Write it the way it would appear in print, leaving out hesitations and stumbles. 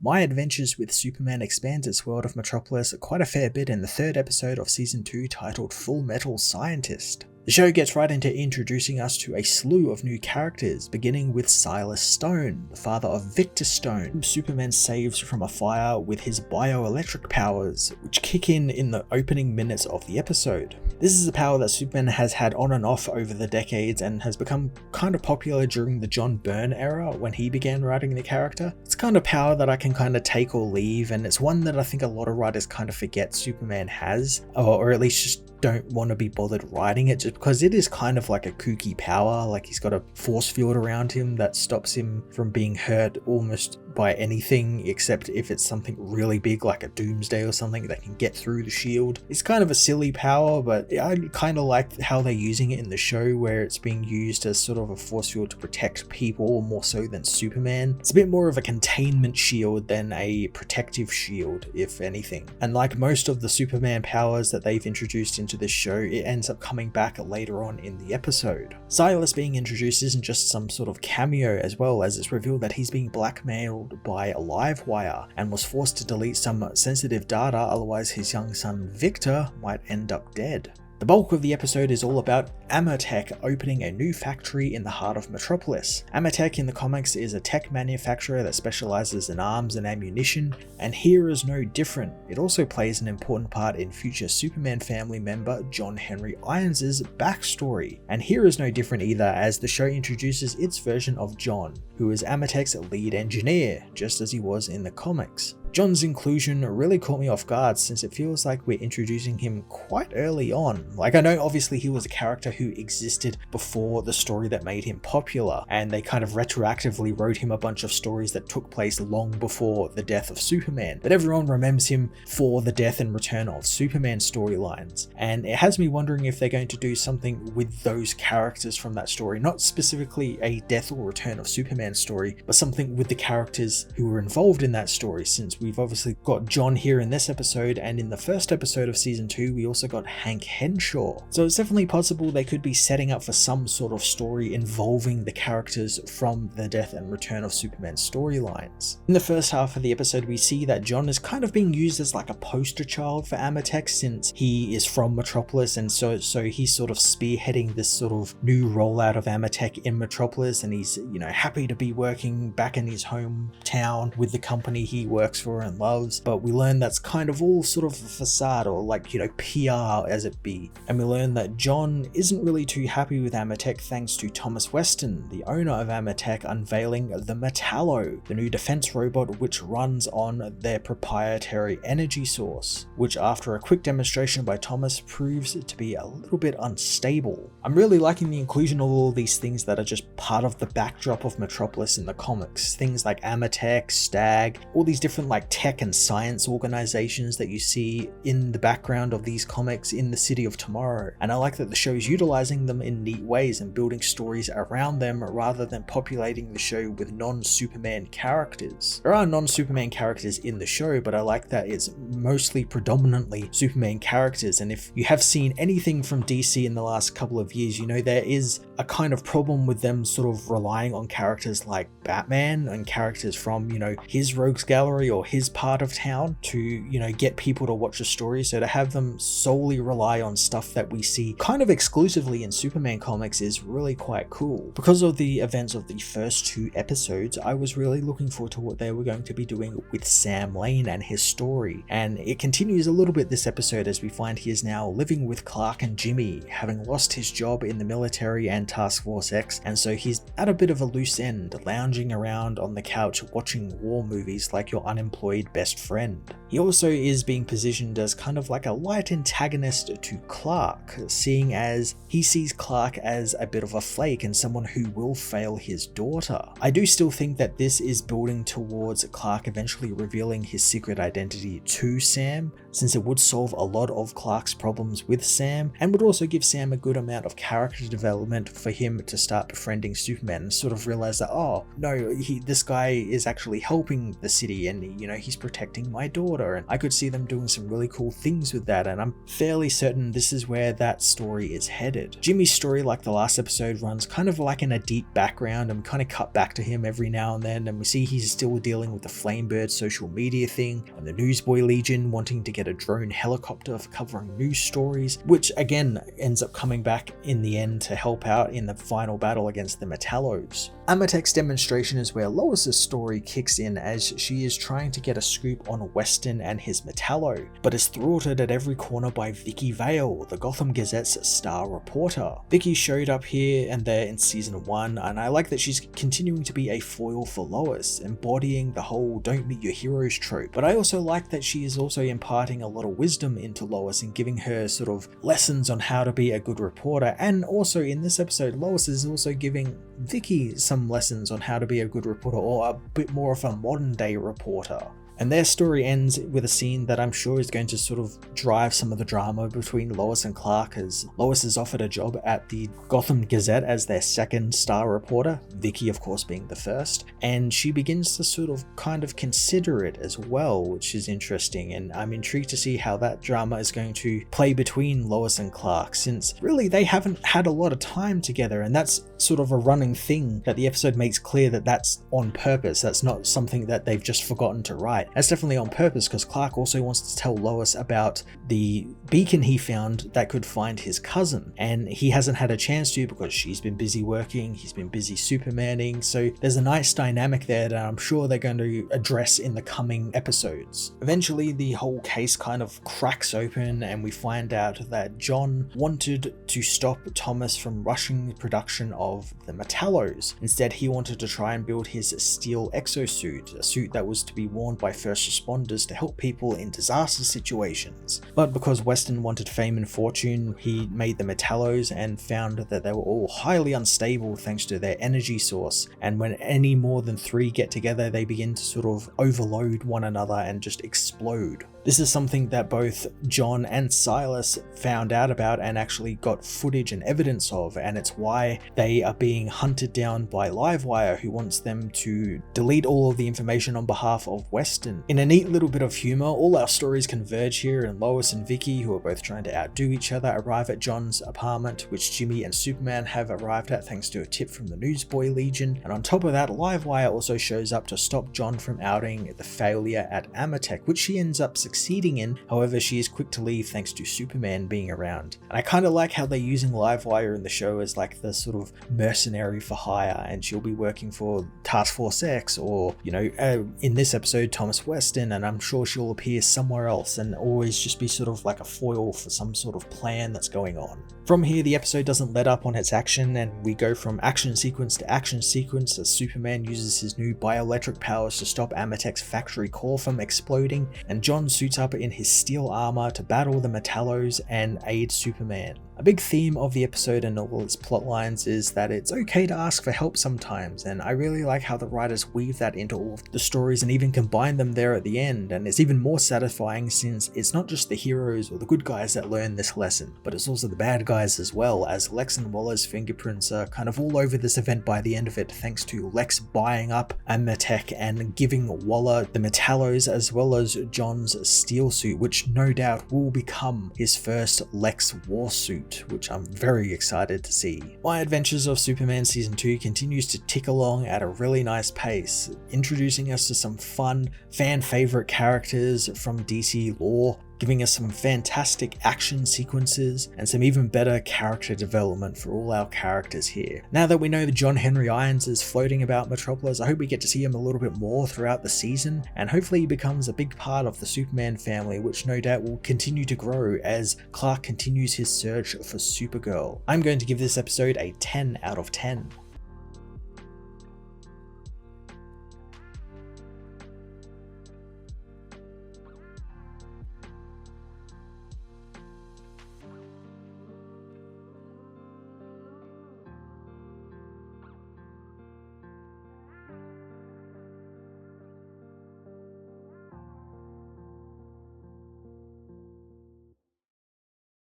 my adventures with Superman expands its world of Metropolis quite a fair bit in the 3rd episode of Season 2 titled Fullmetal Scientist. The show gets right into introducing us to a slew of new characters, beginning with Silas Stone, the father of Victor Stone, whom Superman saves from a fire with his bioelectric powers, which kick in the opening minutes of the episode. This is a power that Superman has had on and off over the decades and has become kind of popular during the John Byrne era when he began writing the character. It's kind of power that I can kind of take or leave, and it's one that I think a lot of writers kind of forget Superman has, or at least just don't want to be bothered writing it, just because it is kind of like a kooky power. Like, he's got a force field around him that stops him from being hurt almost by anything except if it's something really big like a doomsday or something that can get through the shield. It's kind of a silly power, but I kind of like how they're using it in the show, where it's being used as sort of a force field to protect people more so than Superman. It's a bit more of a containment shield than a protective shield, if anything. And like most of the Superman powers that they've introduced into this show, it ends up coming back later on in the episode. Silas being introduced isn't just some sort of cameo, as well as it's revealed that he's being blackmailed by Livewire and was forced to delete some sensitive data, otherwise his young son Victor might end up dead. The bulk of the episode is all about Amertek opening a new factory in the heart of Metropolis. Amertek in the comics is a tech manufacturer that specializes in arms and ammunition, and here is no different. It also plays an important part in future Superman family member John Henry Irons' backstory. And here is no different either, as the show introduces its version of John, who is Amertek's lead engineer, just as he was in the comics. John's inclusion really caught me off guard, since it feels like we're introducing him quite early on. Like, I know obviously he was a character who existed before the story that made him popular, and they kind of retroactively wrote him a bunch of stories that took place long before the death of Superman, but everyone remembers him for the death and return of Superman storylines, and it has me wondering if they're going to do something with those characters from that story, not specifically a death or return of Superman story, but something with the characters who were involved in that story, since we've obviously got John here in this episode, and in the 1st episode of Season 2 we also got Hank Henshaw. So it's definitely possible they could be setting up for some sort of story involving the characters from the death and return of Superman storylines. In the first half of the episode we see that John is kind of being used as like a poster child for Amertek, since he is from Metropolis, and so he's sort of spearheading this sort of new rollout of Amertek in Metropolis, and he's, you know, happy to be working back in his hometown with the company he works for and loves. But we learn that's kind of all sort of a facade, or like, you know, PR as it be. And we learn that John isn't really too happy with Amertek, thanks to Thomas Weston, the owner of Amertek, unveiling the Metallo, the new defense robot which runs on their proprietary energy source, which after a quick demonstration by Thomas proves to be a little bit unstable. I'm really liking the inclusion of all these things that are just part of the backdrop of Metropolis in the comics. Things like Amertek, Stag, all these different like tech and science organizations that you see in the background of these comics in the city of tomorrow. And I like that the show is utilizing them in neat ways and building stories around them rather than populating the show with non-Superman characters. There are non-Superman characters in the show, but I like that it's mostly predominantly Superman characters. And if you have seen anything from DC in the last couple of years, you know there is a kind of problem with them sort of relying on characters like Batman and characters from, you know, his rogues gallery or his part of town to, you know, get people to watch the story. So to have them solely rely on stuff that we see kind of exclusively in Superman comics is really quite cool. Because of the events of the first 2 episodes, I was really looking forward to what they were going to be doing with Sam Lane and his story, and it continues a little bit this episode as we find he is now living with Clark and Jimmy, having lost his job in the military and Task Force X, and so he's at a bit of a loose end, lounging around on the couch watching war movies like your unemployed best friend. He also is being positioned as kind of like a light antagonist to Clark, seeing as he sees Clark as a bit of a flake and someone who will fail his daughter. I do still think that this is building towards Clark eventually revealing his secret identity to Sam, since it would solve a lot of Clark's problems with Sam and would also give Sam a good amount of character development for him to start befriending Superman and sort of realize that, oh no, this guy is actually helping the city, and he's protecting my daughter, and I could see them doing some really cool things with that, and I'm fairly certain this is where that story is headed. Jimmy's story, like the last episode, runs kind of like in a deep background, and kind of cut back to him every now and then, and we see he's still dealing with the Flamebird social media thing, and the Newsboy Legion wanting to get a drone helicopter for covering news stories, which again ends up coming back in the end to help out in the final battle against the Metallos. Amertek's demonstration is where Lois's story kicks in, as she is trying to get a scoop on Weston and his Metallo, but is thwarted at every corner by Vicky Vale, the Gotham Gazette's star reporter. Vicky showed up here and there in season 1, and I like that she's continuing to be a foil for Lois, embodying the whole don't meet your heroes trope, but I also like that she is also imparting a lot of wisdom into Lois and giving her sort of lessons on how to be a good reporter. And also in this episode, Lois is also giving Vicky some lessons on how to be a good reporter, or a bit more of a modern day reporter. And their story ends with a scene that I'm sure is going to sort of drive some of the drama between Lois and Clark, as Lois is offered a job at the Gotham Gazette as their second star reporter, Vicky of course being the first, and she begins to sort of kind of consider it as well, which is interesting, and I'm intrigued to see how that drama is going to play between Lois and Clark, since really they haven't had a lot of time together, and that's sort of a running thing that the episode makes clear that that's on purpose. That's not something that they've just forgotten to write. That's definitely on purpose, because Clark also wants to tell Lois about the beacon he found that could find his cousin, and he hasn't had a chance to because she's been busy working, he's been busy Supermaning, so there's a nice dynamic there that I'm sure they're going to address in the coming episodes. Eventually the whole case kind of cracks open, and we find out that John wanted to stop Thomas from rushing the production of the Metallos. Instead, he wanted to try and build his steel exosuit, a suit that was to be worn by first responders to help people in disaster situations. But because Weston wanted fame and fortune, he made the Metallos and found that they were all highly unstable thanks to their energy source, and when any more than 3 get together, they begin to sort of overload one another and just explode. This is something that both John and Silas found out about and actually got footage and evidence of, and it's why they are being hunted down by Livewire, who wants them to delete all of the information on behalf of Weston. In a neat little bit of humour, all our stories converge here, and Lois and Vicky, who are both trying to outdo each other, arrive at John's apartment, which Jimmy and Superman have arrived at thanks to a tip from the Newsboy Legion, and on top of that, Livewire also shows up to stop John from outing the failure at Amertek, which she ends up succeeding in. However, she is quick to leave thanks to Superman being around. And I kind of like how they're using Livewire in the show as like the sort of mercenary for hire, and she'll be working for Task Force X, or in this episode Thomas Weston, and I'm sure she'll appear somewhere else and always just be sort of like a foil for some sort of plan that's going on. From here, the episode doesn't let up on its action, and we go from action sequence to action sequence as Superman uses his new bioelectric powers to stop Amertek's factory core from exploding, and John suits up in his steel armor to battle the Metallos and aid Superman. A big theme of the episode and all its plot lines is that it's okay to ask for help sometimes, and I really like how the writers weave that into all of the stories and even combine them there at the end, and it's even more satisfying since it's not just the heroes or the good guys that learn this lesson, but it's also the bad guys as well, as Lex and Waller's fingerprints are kind of all over this event by the end of it, thanks to Lex buying up Amertek and giving Waller the Metallos as well as John's steel suit, which no doubt will become his first Lex war suit, which I'm very excited to see. My Adventures of Superman Season 2 continues to tick along at a really nice pace, introducing us to some fun, fan favorite characters from DC lore, giving us some fantastic action sequences and some even better character development for all our characters here. Now that we know that John Henry Irons is floating about Metropolis, I hope we get to see him a little bit more throughout the season, and hopefully he becomes a big part of the Superman family, which no doubt will continue to grow as Clark continues his search for Supergirl. I'm going to give this episode a 10 out of 10.